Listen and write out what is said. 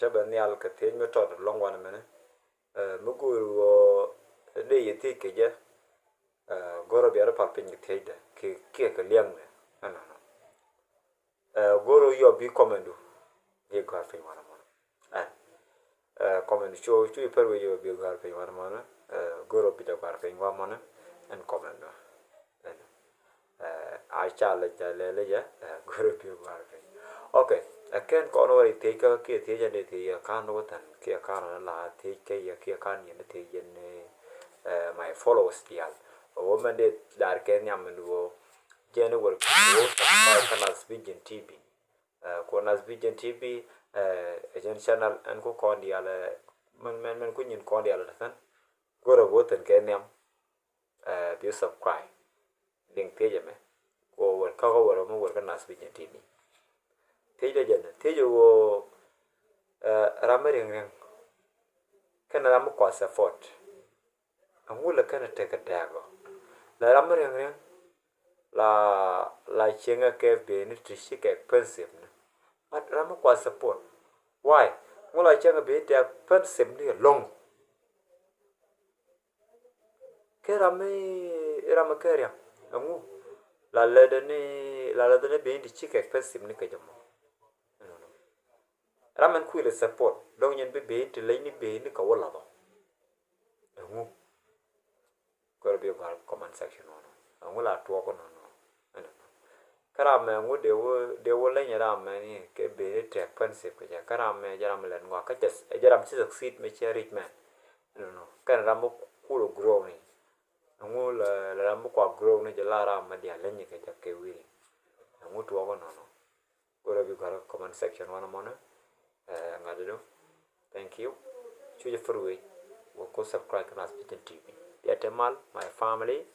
shaban yal ka te mi to long wan mene mugu wo de yiti ke je goro biara papin ke te ke liang ne ana goro yo bi komendo ye gar fe wana mona komendo chu per we yo bi gar fe wana mona goro bi da gar fe wana mona en komendo I challenge le ya goro bi gar fe okay ken kono ri te ka ke te ja ne te kan no tan ke kan la te ke ya ke kan ye ne te ye ne my followers dial o man de dar ken yam no jene wor ko kana speaking tv ko nas vision tv jen channel an ko kon dial man ko nyin kon dial tan goro goten ken yam bi subscribe link te me ko wor ka ko wor mo wor kana nas vision tv teja jana teja wo ramering reng kana ramu kwa support angula kana teka dago la ramering reng la chenga ke be ni trishi ke expensive na but ramu kwa support why ngula chenga be te expensive ni long ke rame keria angu la ledene be ni chike expensive ni ke jamo ramen kuile support long yen be te leni be ni ka wala ba ngu ko be ba comment section no ngu la to ko no karame ngu de wo le nyara me ni ke be te expensive ko ja karame jara me len ngwa ka tes jara si succeed me che rich man no kan ramu kulo grow ni ngu la ramu kwa grow ni jala ra ma dia lenye ke ja ke wi ngu to ko no ko be ba comment section wana mona ngado thank you choose for we will go subscribe to Nas TV. Yet my family